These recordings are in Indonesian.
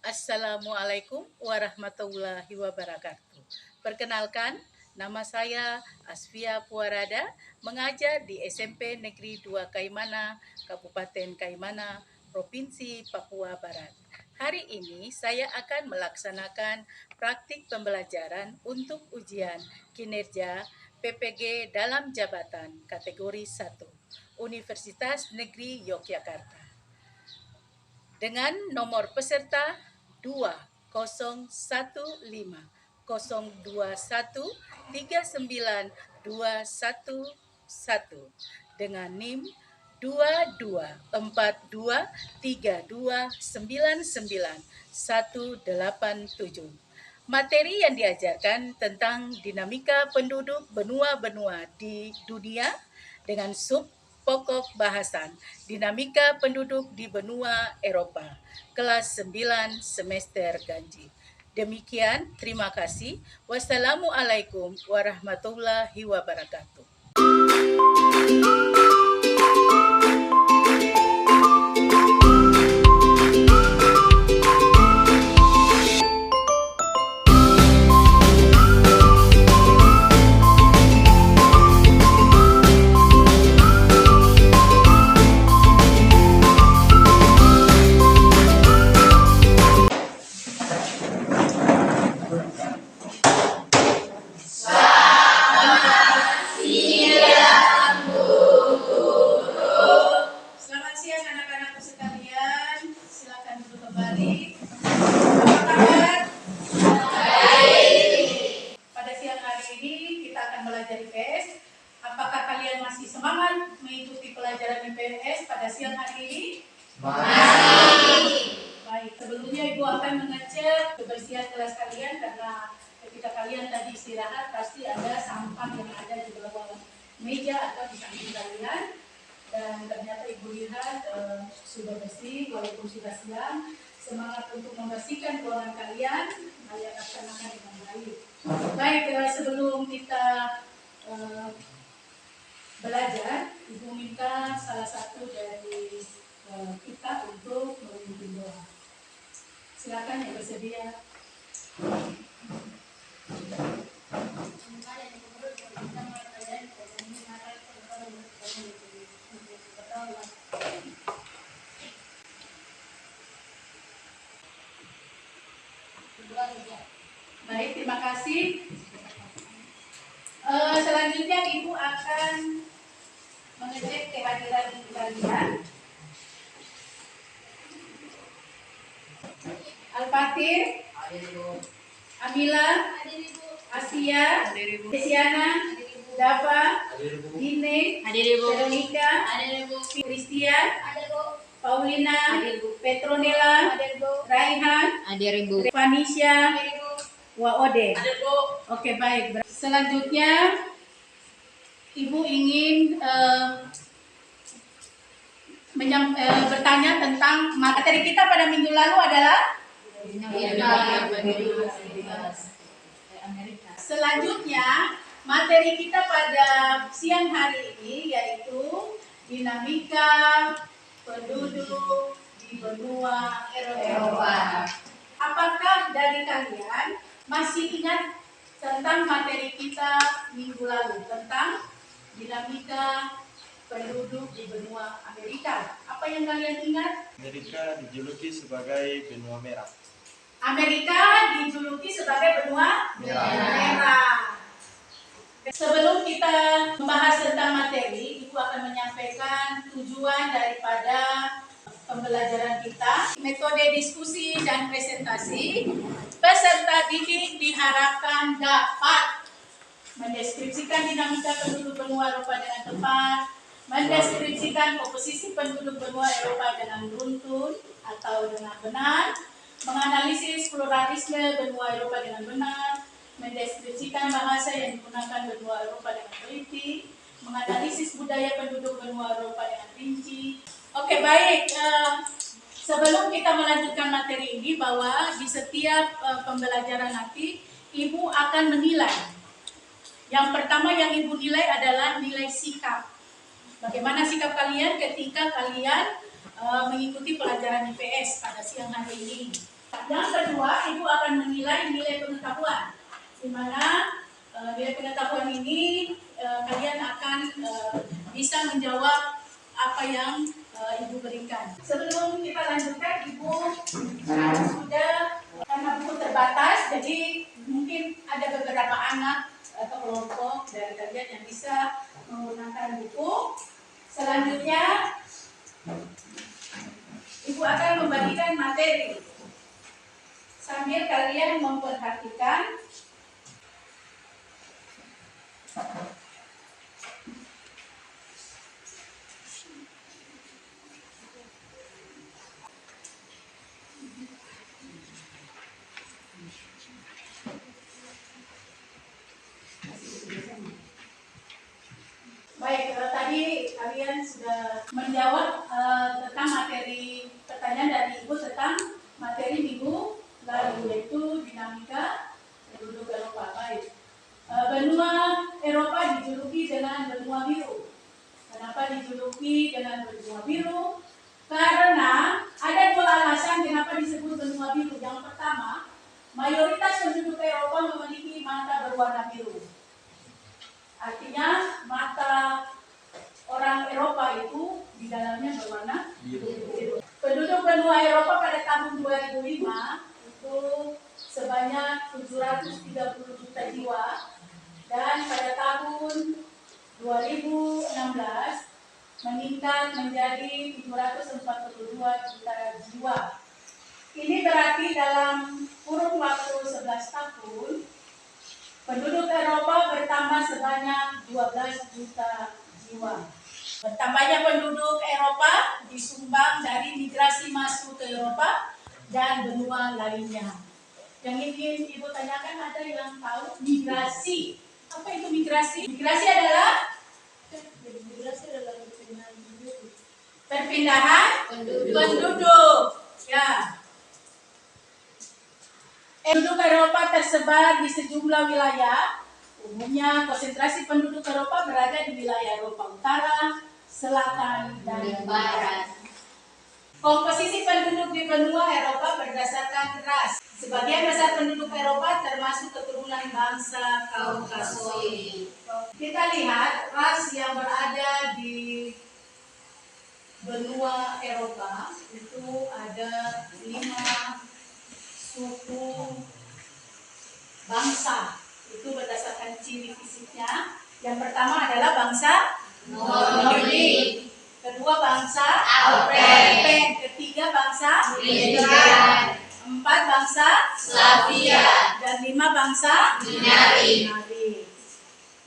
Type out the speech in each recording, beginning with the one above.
Assalamualaikum warahmatullahi wabarakatuh. Perkenalkan, nama saya Asfia Puarada, mengajar di SMP Negeri 2 Kaimana, Kabupaten Kaimana, Provinsi Papua Barat. Hari ini saya akan melaksanakan praktik pembelajaran untuk ujian kinerja PPG dalam jabatan kategori 1 Universitas Negeri Yogyakarta dengan nomor peserta 2015013921 dengan NIM 224232999187. Materi yang diajarkan tentang dinamika penduduk benua-benua di dunia dengan sub pokok bahasan dinamika penduduk di benua Eropa, kelas 9 semester ganjil. Demikian, terima kasih. Wassalamualaikum warahmatullahi wabarakatuh. Selamat siang anak-anakku sekalian, silakan duduk kembali. Apa kabar? Baik. Pada siang hari ini kita akan belajar IPS. Apakah kalian masih semangat mengikuti pelajaran IPS pada siang hari ini? Masih. Baik, sebelumnya Ibu akan mengecek kebersihan kelas kalian karena ketika kalian tadi istirahat pasti ada sampah yang ada di bawah meja atau di samping kalian. Dan ternyata Ibu lihat sudah bersih walaupun sudah siang. Semangat untuk membersihkan ruangan kalian, kalian laksanakan dengan baik. Baik, sebelum kita belajar, Ibu minta salah satu dari kita untuk memimpin doa. Silakan yang bersedia. Baik, terima kasih. Selanjutnya Ibu akan mengecek kehadiran kalian. Al-Fatih, Amila, Asia, Desiana, Dava, Dine, Veronica, Christian, Paulina, Petronella, Raihan, Vanisha, Waode. Oke, baik. Selanjutnya Ibu ingin bertanya tentang materi kita pada minggu lalu adalah Selanjutnya materi kita pada siang hari ini yaitu dinamika penduduk di benua Eropa. Apakah dari kalian masih ingat tentang materi kita minggu lalu tentang dinamika penduduk di benua Amerika? Apa yang kalian ingat? Amerika dijuluki sebagai benua merah. Amerika dijuluki sebagai benua merah. Sebelum kita membahas tentang materi, Ibu akan menyampaikan tujuan daripada pembelajaran kita. Metode diskusi dan presentasi, peserta didik diharapkan dapat mendeskripsikan dinamika penduduk benua Eropa dengan tepat, mendeskripsikan komposisi penduduk benua Eropa dengan beruntun atau dengan benar, menganalisis pluralisme benua Eropa dengan benar, mendeskripsikan bahasa yang digunakan benua Eropa dengan teliti, menganalisis budaya penduduk benua Eropa dengan rinci. Oke, baik. Sebelum kita melanjutkan materi ini, bahwa di setiap pembelajaran nanti Ibu akan menilai. Yang pertama yang Ibu nilai adalah nilai sikap. Bagaimana sikap kalian ketika kalian mengikuti pelajaran IPS pada siang hari ini. Yang kedua, ibu akan menilai nilai pengetahuan, di mana nilai pengetahuan ini kalian akan bisa menjawab apa yang ibu berikan. Sebelum kita lanjutkan, ibu sudah, karena buku terbatas, jadi mungkin ada beberapa anak atau kelompok dari kalian yang bisa menggunakan buku. Selanjutnya, ibu akan membagikan materi sambil kalian memperhatikan. Baik, tadi kalian sudah menjawab tentang materi pertanyaan dari ibu tentang materi minggu lalu, yaitu dinamika penduduk Eropa. Baik, benua Eropa dijuluki dengan benua biru. Kenapa dijuluki dengan benua biru? Karena ada dua alasan kenapa disebut benua biru. Yang pertama, mayoritas penduduk Eropa memiliki mata berwarna biru. Artinya mata orang Eropa itu di dalamnya berwarna biru. Penduduk benua Eropa pada tahun 2005 itu sebanyak 730 juta jiwa, dan pada tahun 2016 meningkat menjadi 742 juta jiwa. Ini berarti dalam kurun waktu 11 tahun penduduk Eropa bertambah sebanyak 12 juta jiwa. Bertambahnya penduduk Eropa disumbang dari migrasi masuk ke Eropa dan benua lainnya. Yang ingin ibu tanyakan, ada yang tahu migrasi? Apa itu migrasi? Migrasi adalah perpindahan penduduk. Ya. Penduduk Eropa tersebar di sejumlah wilayah. Umumnya konsentrasi penduduk Eropa berada di wilayah Eropa Utara, Selatan, dan Barat. Komposisi penduduk di benua Eropa berdasarkan ras. Sebagian besar penduduk Eropa termasuk keturunan bangsa Kaukasoid. Kita lihat ras yang berada di benua Eropa itu ada 5 suku bangsa, itu berdasarkan ciri fisiknya. Yang pertama adalah bangsa Nordik, kedua bangsa Alpen, ketiga bangsa Mediterranean, 4 bangsa Slavia, dan 5 bangsa Minari.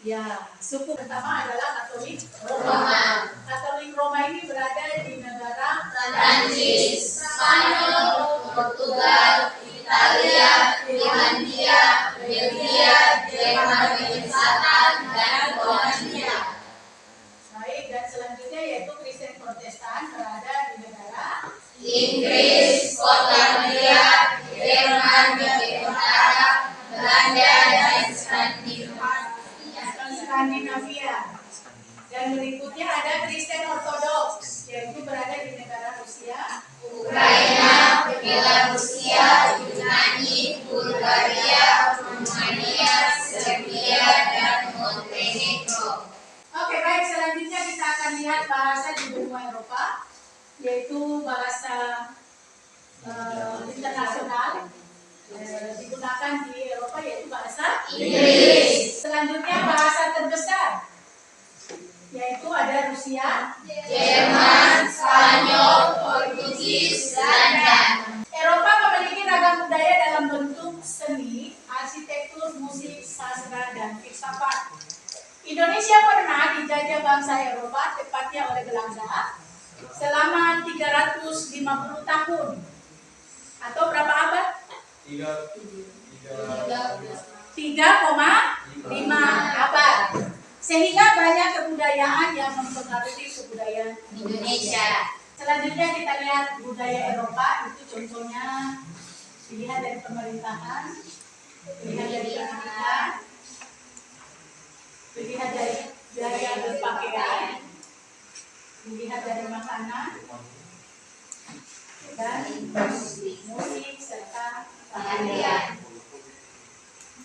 Ya, suku pertama adalah Katolik Roma. Katolik Roma ini berada di negara Prancis, Spanyol, Portugal, Italia, Finlandia, Belgia, Jerman Selatan, dan Polandia. Baik, dan selanjutnya yaitu Kristen Protestan berada di negara Inggris, Skotlandia, Jerman bagian utara, Belanda, dan Skandinavia. Dan berikutnya ada Kristen Ortodoks, yaitu berada di negara Rusia, Ukraina, Belarusia, Yunani, Bulgaria, Rumania, Serbia, dan Montenegro. Oke, baik, selanjutnya kita akan lihat bahasa di benua Eropa, yaitu bahasa internasional digunakan di Eropa, yaitu bahasa Inggris. Selanjutnya bahasa terbesar, yaitu ada Rusia, Jerman, Spanyol, Portugis, Belanda. Eropa memiliki ragam budaya dalam bentuk seni, arsitektur, musik, sastra, dan filsafat. Indonesia pernah dijajah bangsa Eropa, tepatnya oleh Belanda, selama 350 tahun. Atau berapa abad? 3,5 abad. Sehingga banyak kebudayaan yang mempengaruhi kebudayaan Indonesia. Selanjutnya kita lihat budaya Eropa, itu contohnya dilihat dari pemerintahan, dilihat dari pendidikan, dilihat dari gaya berpakaian, dilihat dari makanan, dan musik serta pengajian.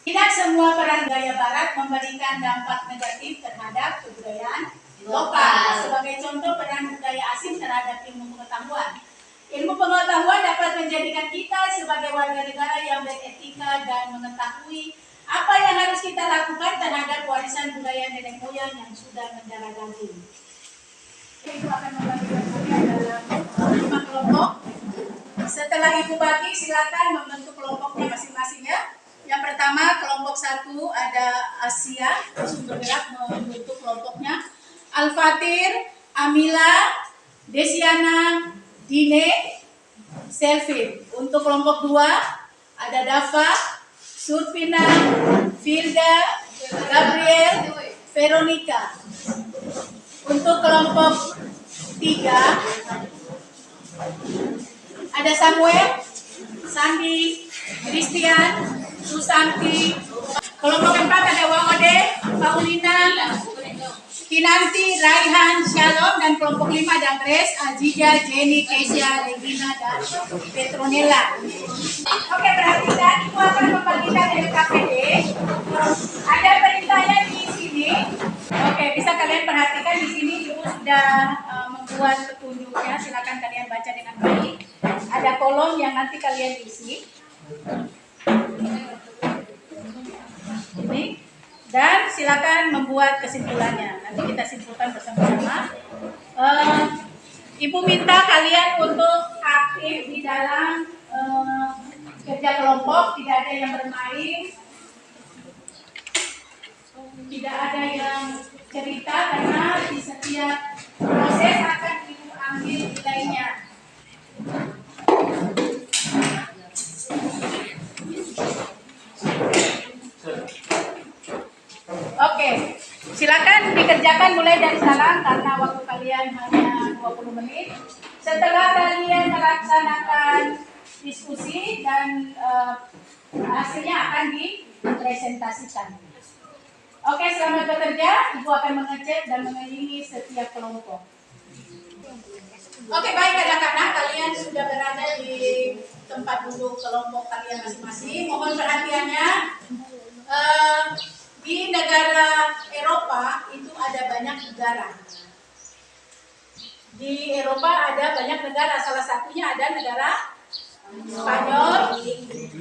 Tidak semua peran budaya Barat memberikan dampak negatif terhadap kebudayaan lokal. Sebagai contoh, peran budaya asing terhadap ilmu pengetahuan. Ilmu pengetahuan dapat menjadikan kita sebagai warga negara yang beretika dan mengetahui apa yang harus kita lakukan terhadap warisan budaya nenek moyang yang sudah mendarah daging. Ibu akan membagikan kalian dalam 5 kelompok. Setelah Ibu bagi, silakan membentuk kelompoknya masing-masing ya. Yang pertama, kelompok 1 ada Asia, langsung bergerak membentuk kelompoknya. Al-Fatir, Amila, Desiana, Dine, Selvin. Untuk kelompok 2 ada Dafa, Surfina, Firda, Gabriel, Veronica. Untuk kelompok 3 ada Samuel, Sandi, Christian, Susanti. Kelompok 4 ada Wawade, Paulina, Kinanti, Raihan, Shalom. Dan kelompok 5 ada Grace, Aziza, Jenny, Kesia, Regina, dan Petronella. Oke, perhatikan, Ibu akan membagikan LKPD. Ada perintahnya di sini. Oke, bisa kalian perhatikan di sini Ibu sudah membuat petunjuknya. Silakan kalian baca dengan baik. Ada kolom yang nanti kalian isi. Ini. Dan silakan membuat kesimpulannya. Nanti kita simpulkan bersama-sama. Ibu minta kalian untuk aktif di dalam kerja kelompok. Tidak ada yang bermain, tidak ada yang cerita, karena di setiap proses akan Ibu ambil nilainya. Oke, silakan dikerjakan mulai dari sekarang karena waktu kalian hanya 20 menit. Setelah kalian melaksanakan diskusi dan hasilnya akan dipresentasikan. Oke, selamat bekerja. Ibu akan mengecek dan mengiringi setiap kelompok. Oke, baik anak-anak, kalian sudah berada di tempat duduk kelompok kalian masing-masing. Mohon perhatiannya. Di negara Eropa itu ada banyak negara. Di Eropa ada banyak negara, salah satunya ada negara Spanyol,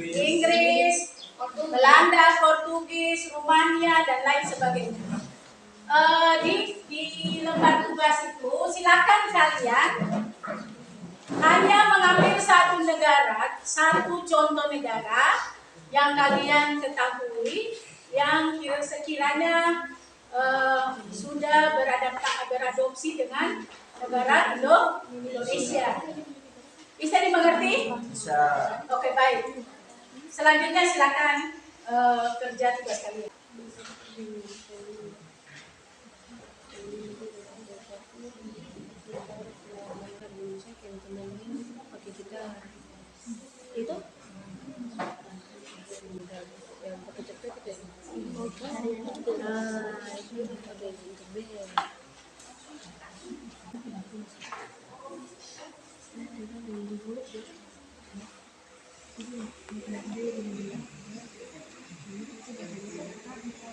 Inggris, Belanda, Portugis, Rumania, dan lain sebagainya. Di lembar tugas itu silakan kalian hanya mengambil satu negara, satu contoh negara yang kalian ketahui, yang sekiranya sudah beradopsi dengan negara Indonesia. Bisa dimengerti? Bisa. Oke, baik. Selanjutnya silakan kerja tugas kalian. Itu?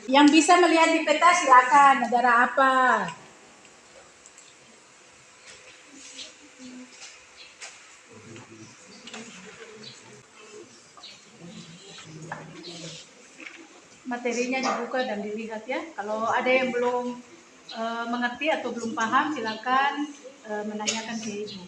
Yang bisa melihat di peta silakan, negara apa? Materinya dibuka dan dilihat ya. Kalau ada yang belum mengerti atau belum paham, silakan menanyakan ke Ibu.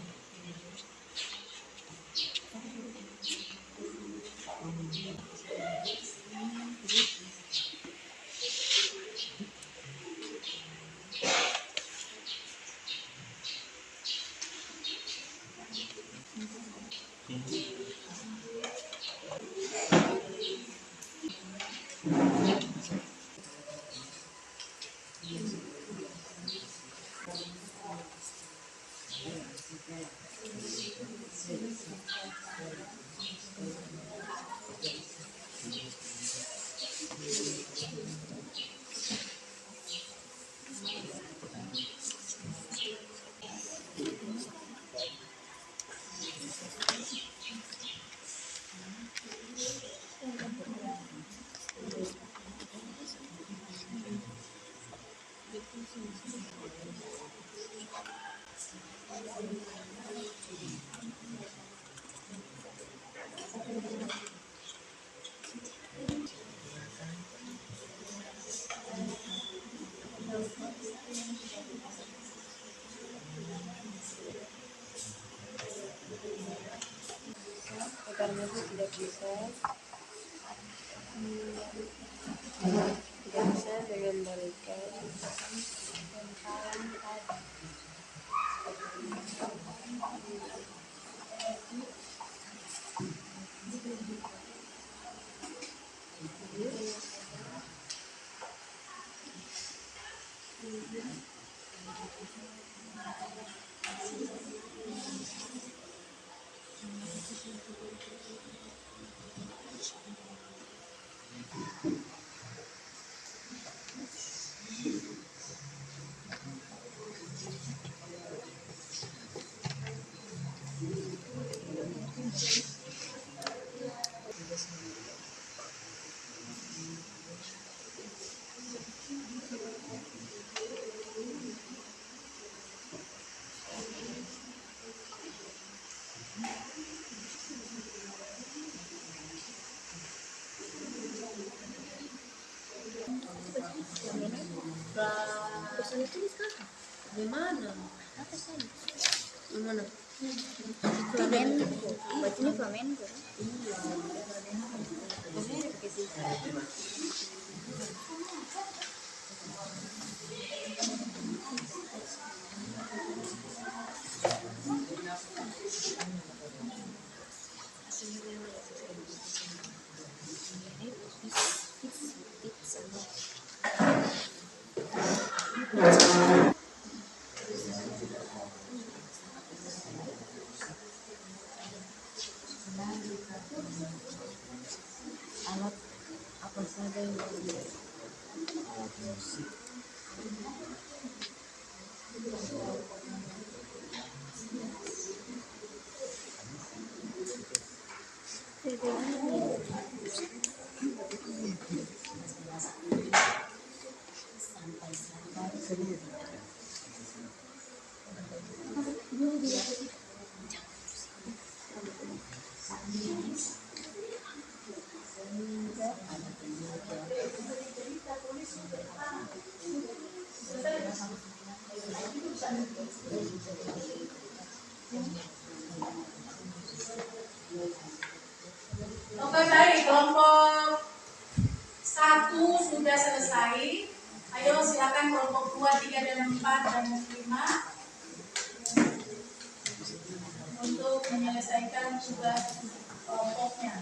Agar maju tidak bisa mengembalikan pesan itu sekarang gimana? Apa sih? Gimana? Flamenco. Bajunya flamenco. Iya. Alat apa saja yang alat musik. Oke, baik, kelompok 1 sudah selesai. Ayo silakan kelompok 2, 3, dan 4 dan 5 untuk menyelesaikan tugas kelompoknya.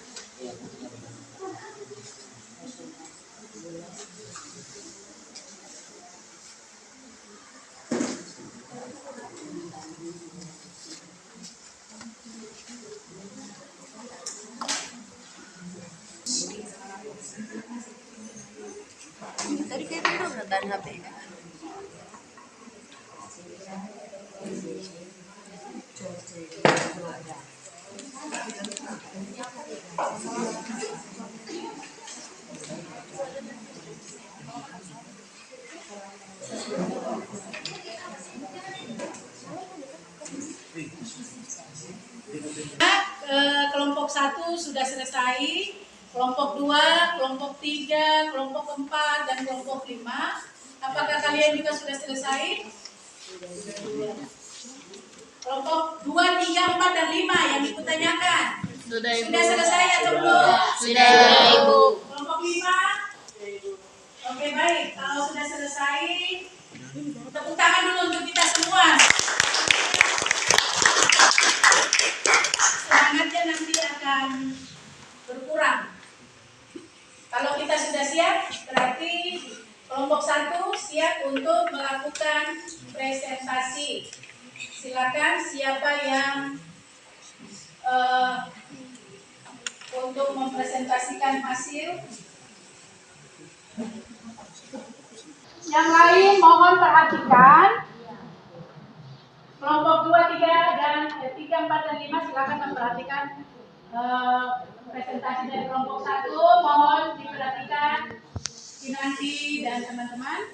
Tadi kayak belum nonton HP kan? Kelompok 1 sudah selesai, kelompok 2, kelompok 3, kelompok 4, dan kelompok 5. Apakah kalian juga sudah selesai? Kelompok 2, 3, 4, dan 5 yang dipertanyakan. Sudah selesai atau belum? Sudah, Ibu. Kelompok 5? Oke, baik. Kalau sudah selesai, tepuk tangan dulu untuk kita semua. Semangatnya nanti akan berkurang. Kalau kita sudah siap, berarti kelompok 1 siap untuk melakukan presentasi. Silakan siapa yang untuk mempresentasikan hasil. Yang lain mohon perhatikan. Kelompok 2, 3, dan 3, 4, dan 5 silakan memperhatikan presentasi dari kelompok 1 mohon diperhatikan Kinanti dan teman-teman.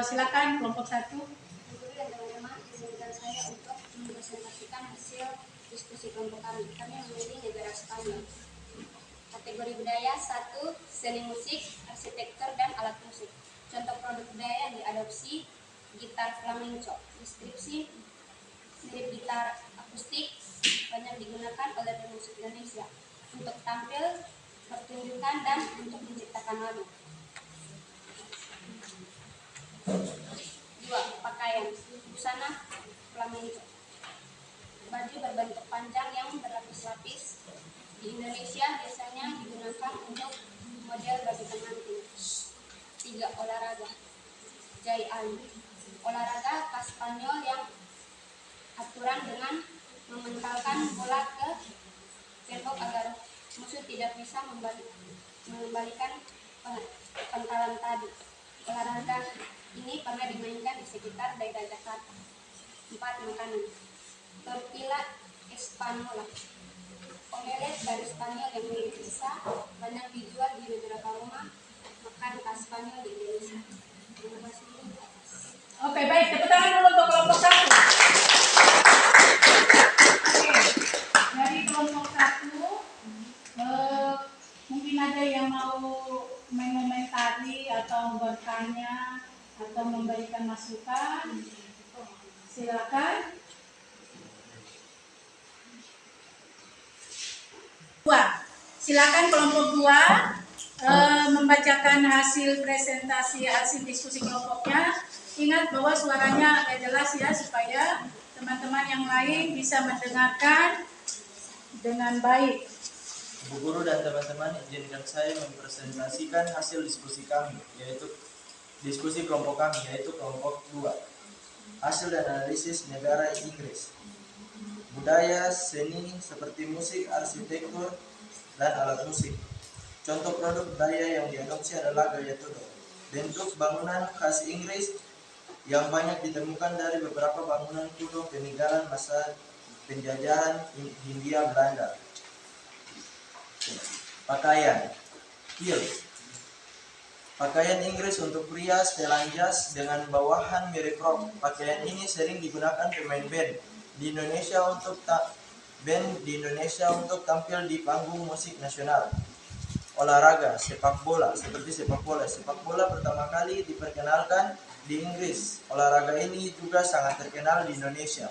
Silakan kelompok 1. Guru dan teman-teman, izinkan saya untuk mempresentasikan hasil diskusi kelompok kami. Kami memilih negara Spanyol. Kategori budaya 1, seni musik, arsitektur, dan alat musik. Contoh produk budaya yang diadopsi, gitar flamenco. Deskripsi, mirip gitar akustik, banyak digunakan oleh pemusik Indonesia untuk tampil, pertunjukan, dan untuk menciptakan lagu. 2. Pakaian, busana flamenco. Baju berbentuk panjang yang berlapis-lapis. Di Indonesia biasanya digunakan untuk model baju pengantin. 3. Olahraga, jaian. Olahraga khas Spanyol yang aturan dengan mementalkan bola ke tembok agar musuh tidak bisa mengembalikan pentalan tadi. Olahraga ini pernah dimainkan di sekitar daerah Jakarta. 4. Makanan, tortilla espanola. Omelet dari Spanyol yang mirip pizza, banyak dijual di beberapa rumah makan khas Spanyol di Indonesia. Terima kasih. Oke, baik, tepuk tangan dulu untuk kelompok 1. Oke, dari kelompok 1 mungkin ada yang mau mengomentari atau bertanya atau memberikan masukan. Silakan. 2. Silakan kelompok 2 membacakan hasil presentasi, hasil diskusi kelompoknya. Ingat bahwa suaranya agak jelas ya, supaya teman-teman yang lain bisa mendengarkan dengan baik. Bu Guru dan teman-teman, izinkan saya mempresentasikan hasil diskusi kami, yaitu diskusi kelompok kami, yaitu kelompok 2. Hasil dan analisis negara Inggris. Budaya, seni seperti musik, arsitektur, dan alat musik. Contoh produk budaya yang diadopsi adalah gaya tudor. Bentuk bangunan khas Inggris yang banyak ditemukan dari beberapa bangunan kuno peninggalan masa penjajahan Hindia Belanda. Pakaian, kilt. Pakaian Inggris untuk pria setelan jas dengan bawahan mirip rok. Pakaian ini sering digunakan pemain band di Indonesia untuk tampil di panggung musik nasional. Olahraga, sepak bola. Seperti sepak bola pertama kali diperkenalkan di Inggris. Olahraga ini juga sangat terkenal di Indonesia.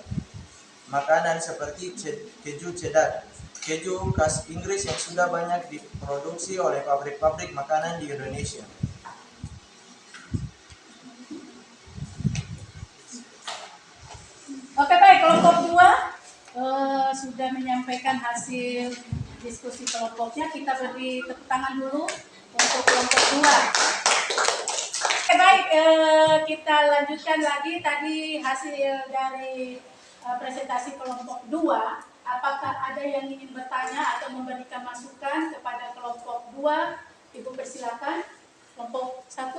Makanan seperti keju cheddar, keju khas Inggris yang sudah banyak diproduksi oleh pabrik-pabrik makanan di Indonesia. Oke, baik, kelompok 2 sudah menyampaikan hasil diskusi kelompoknya. Kita beri tepuk tangan dulu untuk kelompok 2. Oke, baik, kita lanjutkan lagi tadi hasil dari presentasi kelompok 2. Apakah ada yang ingin bertanya atau memberikan masukan kepada kelompok 2? Ibu persilakan. Kelompok 1.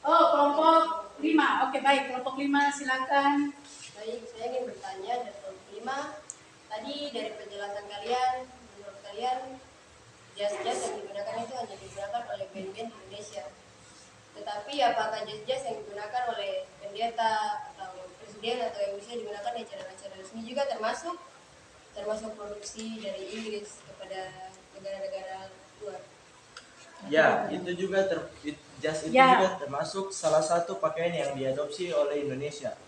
Oh, kelompok 5. Oke, baik, kelompok 5 silakan. Baik, saya ingin bertanya dari kelompok 5. Tadi dari penjelasan kalian, menurut kalian jas-jas yang digunakan itu hanya digunakan oleh band-band Indonesia. Tetapi apakah jas-jas yang digunakan oleh pendeta atau presiden atau yang bisa digunakan di acara-acara resmi juga termasuk produksi dari Inggris kepada negara-negara luar? Ya, itu juga jas itu juga termasuk salah satu pakaian yang diadopsi oleh Indonesia,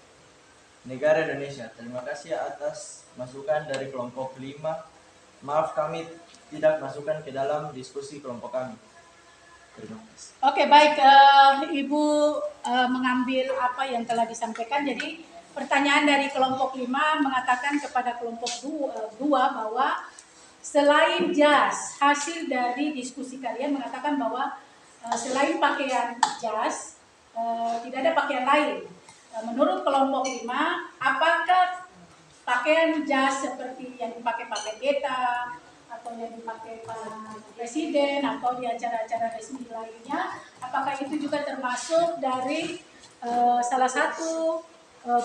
negara Indonesia. Terima kasih atas masukan dari kelompok 5. Maaf kami tidak masukkan ke dalam diskusi kelompok kami. Terima kasih. Oke, baik, Ibu mengambil apa yang telah disampaikan. Jadi pertanyaan dari kelompok 5 mengatakan kepada kelompok 2 bahwa selain jas, hasil dari diskusi kalian mengatakan bahwa selain pakaian jas, tidak ada pakaian lain. Menurut kelompok 5, apakah pakaian jas seperti yang dipakai Pak Pendeta atau yang dipakai Pak Presiden atau di acara-acara resmi lainnya, apakah itu juga termasuk dari salah satu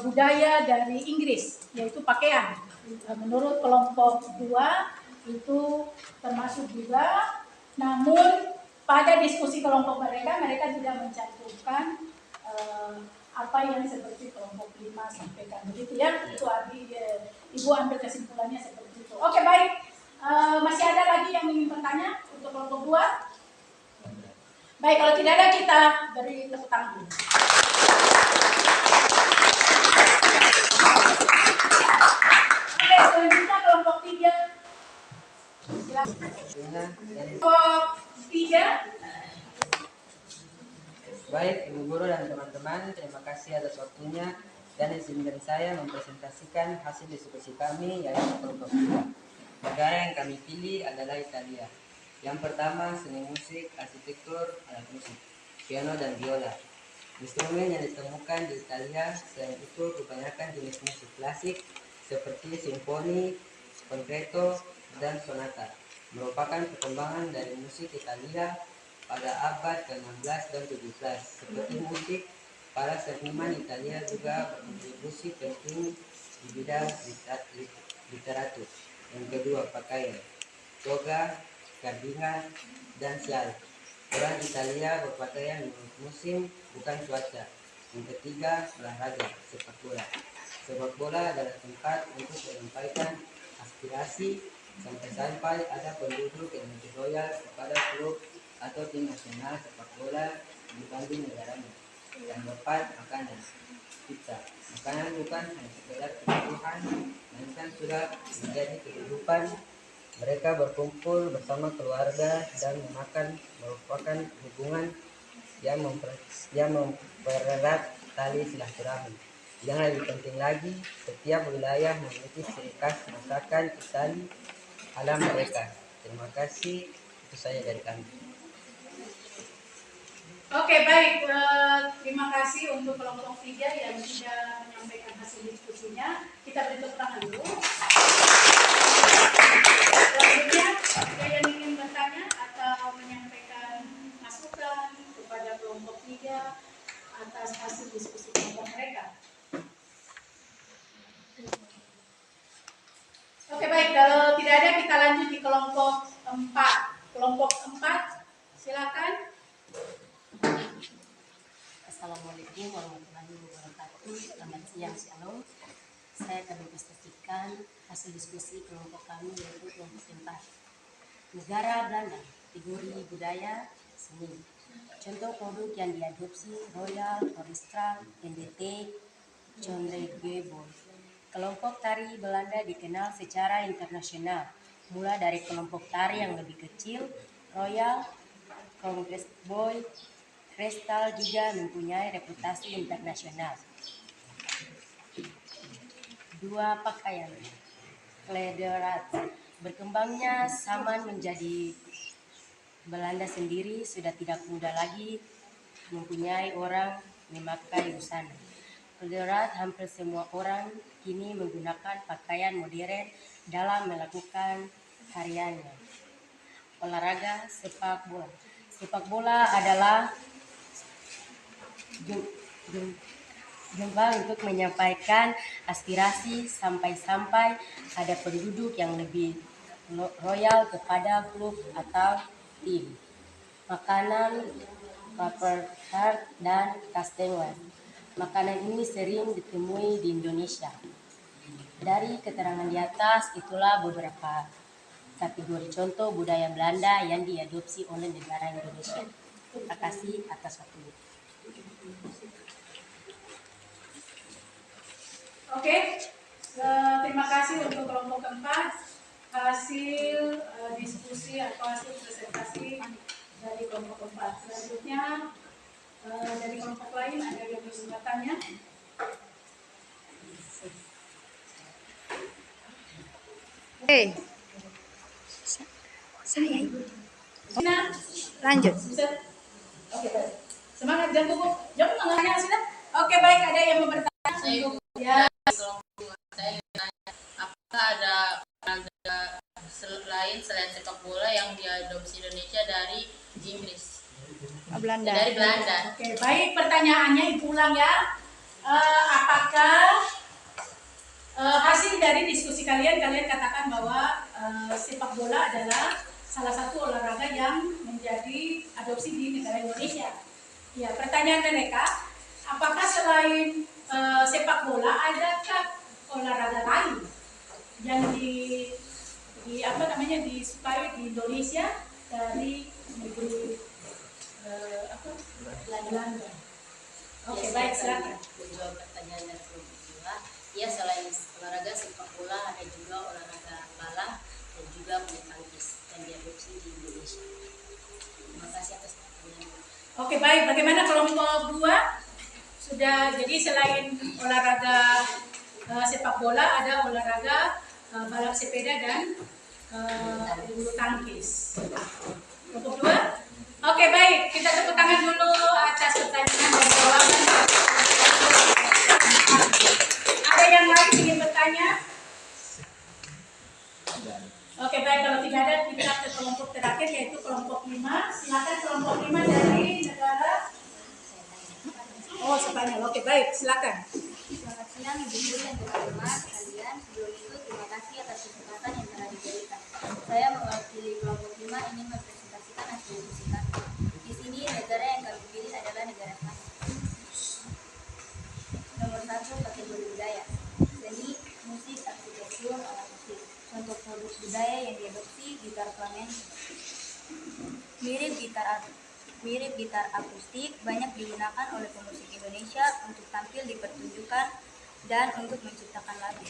budaya dari Inggris, yaitu pakaian? Menurut kelompok 2 itu termasuk juga, namun pada diskusi kelompok mereka tidak mencantumkan apa yang seperti kelompok 5 sampaikan begitu ya. Itu Ibu ambil kesimpulannya seperti itu. Oke, baik. Masih ada lagi yang ingin bertanya untuk kelompok 2? Baik, kalau tidak ada kita beri tepuk tangan. Oke, selanjutnya kelompok 3. Silakan. Kelompok 3. Baik, Ibu Guru dan teman-teman, terima kasih atas waktunya dan izinkan saya mempresentasikan hasil diskusi kami yaitu kelompok 2. Negara yang kami pilih adalah Italia. Yang pertama, seni musik, arsitektur, alat musik, piano dan biola. Instrumen yang ditemukan di Italia selain itu kebanyakan jenis musik klasik seperti simfoni, concerto, dan sonata. Merupakan perkembangan dari musik Italia pada abad ke-16 dan 17. Seperti musik, para seniman Italia juga berkontribusi penting di bidang literatur. Yang kedua, pakaian, toga, cardigan, dan syal. Orang Italia berpakaian menurut musim, bukan cuaca. Yang ketiga, olahraga, sepak bola. Sepak bola adalah tempat untuk menyampaikan aspirasi sampai-sampai ada penduduk yang lebih loyal kepada klub atau tim nasional sepak bola dibanding negaranya. Yang keempat, makanan, pizza. Makanan bukan hanya sekedar kebutuhan, melainkan sudah menjadi kehidupan. Mereka berkumpul bersama keluarga dan memakan merupakan hubungan yang mempererat tali silaturahmi. Yang lebih penting lagi, setiap wilayah memiliki ciri khas masakan Itali ala mereka. Terima kasih, itu saja dari kami. Oke, baik. Terima kasih untuk kelompok 3 yang sudah menyampaikan hasil diskusinya. Kita beri tepuk tangan dulu. Selanjutnya, ada yang ingin bertanya atau menyampaikan masukan kepada kelompok 3 atas hasil diskusi kelompok mereka? Oke, baik. Kalau tidak ada, kita lanjut di kelompok 4. Kelompok 4, silakan. Assalamualaikum warahmatullahi wabarakatuh. Selamat siang, shalom. Saya akan mempresentasikan hasil diskusi kelompok kami yaitu kelompok 4. Negara Belanda, kategori budaya seni. Contoh produk yang diadopsi Royal Orchestra NDT Concertgebouw. Kelompok tari Belanda dikenal secara internasional, mulai dari kelompok tari yang lebih kecil, Royal Concertgebouw. Kristal juga mempunyai reputasi internasional. 2. Pakaian, Klederat. Berkembangnya zaman menjadi Belanda sendiri sudah tidak mudah lagi mempunyai orang memakai busana. Klederat hampir semua orang kini menggunakan pakaian modern dalam melakukan hariannya. Olahraga sepak bola. Sepak bola adalah jumpa untuk menyampaikan aspirasi sampai-sampai ada penduduk yang lebih loyal kepada klub atau tim. Makanan paperhard dan kastengel. Makanan ini sering ditemui di Indonesia. Dari keterangan di atas, itulah beberapa kategori contoh budaya Belanda yang diadopsi oleh negara Indonesia. Terima kasih atas waktunya. Oke, terima kasih untuk kelompok 4 hasil diskusi atau hasil presentasi dari kelompok 4. Selanjutnya dari kelompok lain ada yang bertanya? Saya Sina, lanjut. bisa? Oke, baik. Semangat, jangan gugup. Jangan mengalahkan Sina. Oke, baik. Ada yang mau bertanya? Ya. Apakah ada olahraga lain selain sepak bola yang diadopsi Indonesia dari Inggris? Belanda. Dari Belanda. Oke, baik. Pertanyaannya Ibu ulang ya. Apakah hasil dari diskusi kalian katakan bahwa sepak bola adalah salah satu olahraga yang menjadi adopsi di negara Indonesia. Ya, pertanyaan mereka, apakah selain sepak bola adakah olahraga lain yang disukai di Indonesia dari negeri Belanda? Oke, baik, silakan. Menjawab pertanyaan dari kelompok 2, ya selain olahraga sepak bola ada juga olahraga bala dan juga bulu tangkis yang diadopsi di Indonesia. Terima kasih atas pertanyaan. Oke, baik. Bagaimana kelompok 2? Sudah, jadi selain olahraga sepak bola ada olahraga balap sepeda dan bulu tangkis. Kelompok 2? Oke, baik. Kita tepuk tangan dulu atas pertanyaan dan jawaban. Ada yang lain ingin bertanya? Oke, baik. Kalau tidak ada, kita ke kelompok terakhir yaitu kelompok 5. Silakan kelompok 5 dari negara. Oh, Spanyol. Oke, baik. Silakan. Selamat siang Ibu Guru dan teman-teman kalian. Sebelum itu terima kasih atas kesempatan yang telah diberikan. Saya mewakili kelompok 5 ingin mempresentasikan hasil diskusi kami. Di sini negara yang kami pilih adalah negara Spanyol. Nomor 1 kategori budaya. Seni, musik, arsitektur, alat musik. Contoh produk budaya yang diadopsi gitar flamenco. Mirip gitar akustik, banyak digunakan oleh pemusik Indonesia untuk tampil di pertunjukan dan untuk menciptakan lagu.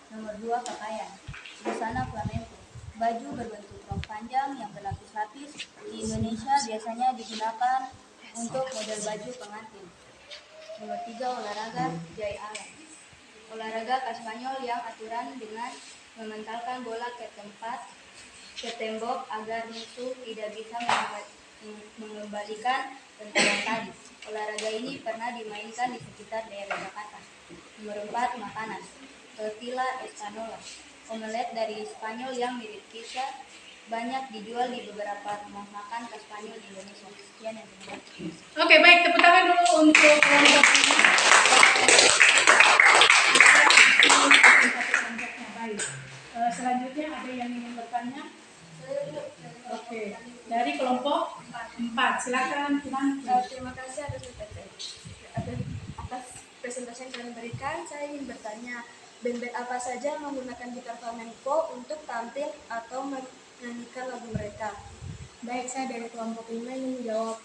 Nomor 2 pakaian. Busana flamenco. Baju berbentuk rok panjang yang berlapis-lapis di Indonesia biasanya digunakan untuk model baju pengantin. Nomor 3 olahraga jai alam. Olahraga khas Spanyol yang aturan dengan mementalkan bola ke tembok agar musuh tidak bisa mengembalikan tendangan tadi. Olahraga ini pernah dimainkan di sekitar daerah Jakarta. Nomor 4 makanan. Tortilla espanola. Omelet dari Spanyol yang mirip pizza banyak dijual di beberapa rumah makan khas Spanyol di Indonesia. Sekian yang terima kasih. Oke, baik. Tepuk tangan dulu untuk kelompok 5. Baik. Selanjutnya ada yang ingin bertanya? Oke, dari kelompok 4. Silakan, Tuhan. Terima kasih atas presentasi yang kalian berikan. Saya ingin bertanya, band-band apa saja menggunakan gitar flamenco untuk tampil atau menyanyikan lagu mereka? Baik, saya dari kelompok 5 ingin menjawab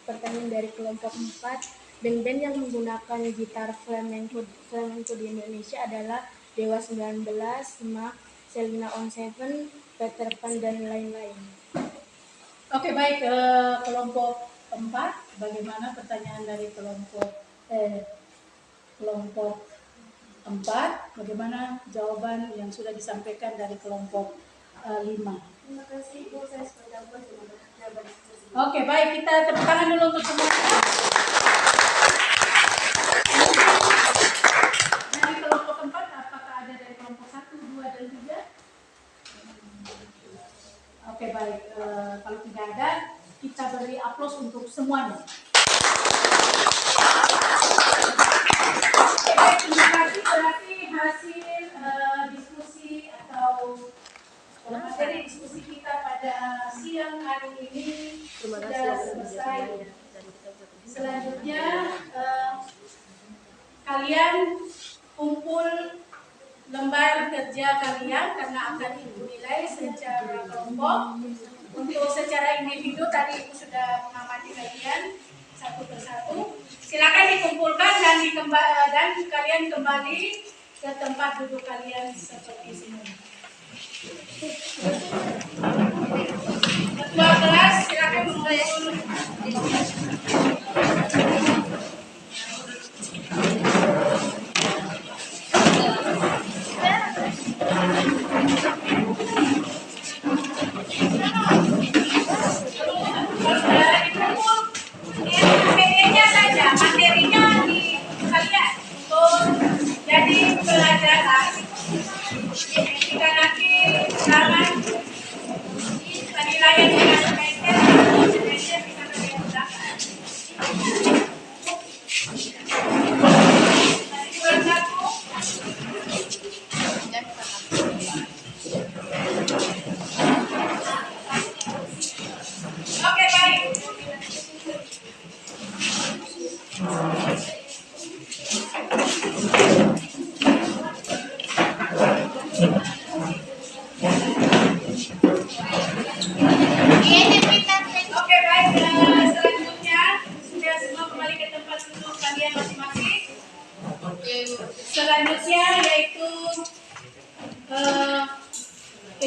pertanyaan dari kelompok 4. Band-band yang menggunakan gitar flamenco di Indonesia adalah Dewa 19, Semak, Selina on Seven, Peter Pan, dan lain-lain. Oke, baik. Kelompok 4, bagaimana pertanyaan dari kelompok 4, bagaimana jawaban yang sudah disampaikan dari kelompok 5? Terima kasih Bu, saya sependapat dengan jawaban tersebut. Oke, baik, kita tepuk tangan dulu untuk semua. Dari kelompok 4, apakah ada dari kelompok 1, 2, dan 3? Oke, baik. Kalau tidak ada, kita beri aplaus untuk semuanya. Oke, baik, terima kasih. Berarti hasil diskusi atau materi diskusi kita pada siang hari ini sudah selesai. Selanjutnya kalian kumpul lembar kerja kalian karena akan dinilai secara kelompok. Untuk secara individu tadi Ibu sudah mengamati kalian satu persatu. Silakan dikumpulkan dan kalian kembali ke tempat duduk kalian seperti semula. Ketua kelas silakan mengumpul. Materinya saja, materinya di kalian untuk jadi pelajaran. Jika nanti sangat penilaian dengan semester bisa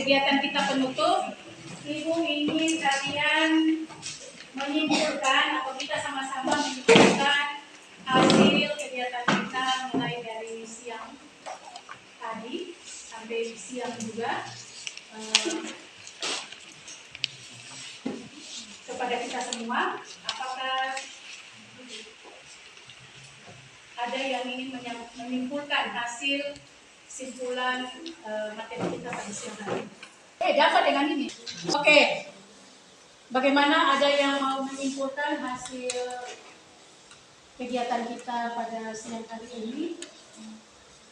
kegiatan kita penutup, Ibu ingin kalian menyimpulkan atau kita sama-sama menyimpulkan hasil kegiatan kita mulai dari siang tadi sampai siang juga kepada kita semua. Apakah ada yang ingin menyimpulkan hasil simpulan materi kita pada siang hari? Dapat dengan ini. Oke. Bagaimana, ada yang mau menyimpulkan hasil kegiatan kita pada siang hari ini?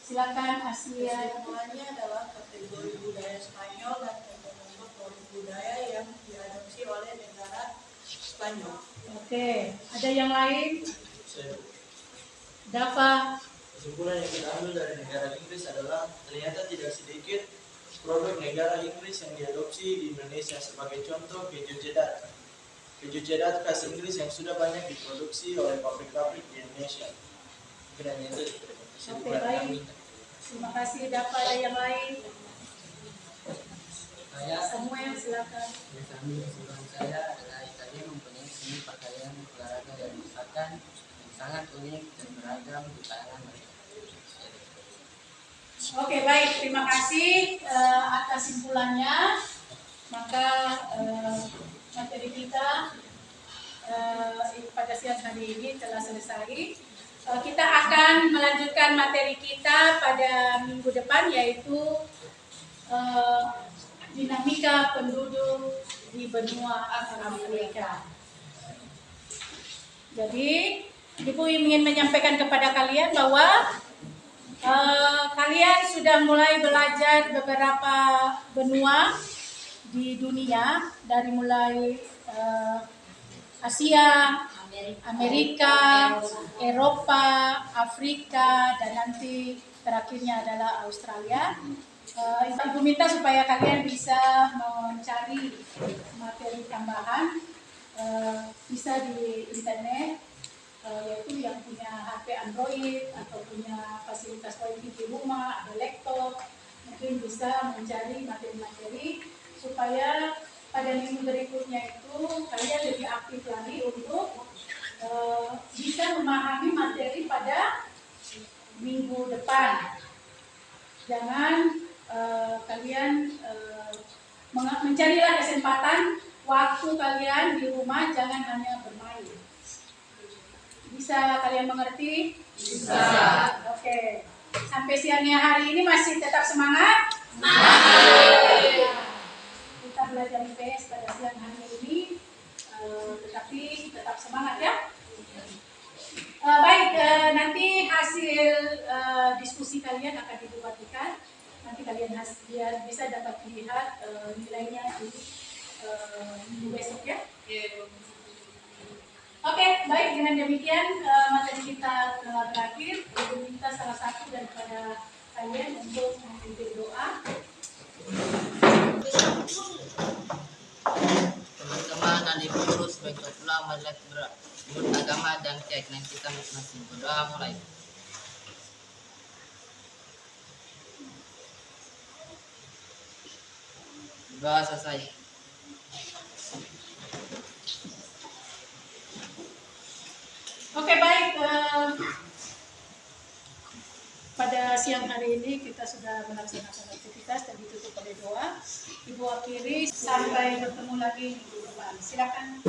Silakan Asia. Semuanya adalah kategori budaya Spanyol dan terbentuk produk budaya yang diadopsi oleh negara Spanyol. Oke. Ada yang lain? Dafa. Kesimpulan yang kita ambil dari negara Inggris adalah ternyata tidak sedikit produk negara Inggris yang diadopsi di Indonesia. Sebagai contoh, keju cheddar. Keju cheddar khas Inggris yang sudah banyak diproduksi oleh pabrik-pabrik di Indonesia. Mungkin hanya itu kesimpulan kami. Terima kasih. Dafa, ada yang lain? Semua yang silakan. Kesimpulan saya adalah Italia mempunyai seni pakaian olahraga yang misalkan sangat unik dan beragam di kalangan mereka. Oke, baik. Terima kasih atas simpulannya. Maka materi kita pada siang hari ini telah selesai. Kita akan melanjutkan materi kita pada minggu depan, yaitu dinamika penduduk di benua Afrika. Jadi, Ibu ingin menyampaikan kepada kalian bahwa kalian sudah mulai belajar beberapa benua di dunia, dari mulai Asia, Amerika, Eropa, Afrika, dan nanti terakhirnya adalah Australia. Ibu minta supaya kalian bisa mencari materi tambahan, bisa di internet, yaitu yang punya HP Android atau punya fasilitas wifi di rumah, ada laptop, mungkin bisa mencari materi-materi supaya pada minggu berikutnya itu kalian lebih aktif lagi untuk bisa memahami materi pada minggu depan. Jangan kalian mencarilah kesempatan waktu kalian di rumah, jangan hanya bermain. Bisa kalian mengerti? Bisa. Oke. Sampai siangnya hari ini masih tetap semangat? Masih. Kita belajar IPS pada siang hari ini, tetapi tetap semangat ya. Baik, nanti hasil diskusi kalian akan dibuatkan. Nanti kalian bisa dapat lihat nilainya di minggu besok ya. Oke, baik, dengan demikian materi kita telah berakhir. Ibu minta salah satu daripada kalian untuk memimpin doa. Teman-teman dan ibu guru sebaiknya majelis menurut agama dan keyakinan kita masing-masing. Berdoa mulai. Doa selesai. Oke, baik. Pada siang hari ini kita sudah melaksanakan aktivitas dan ditutup oleh doa. Ibu akhiri, sampai bertemu lagi minggu depan. Silakan.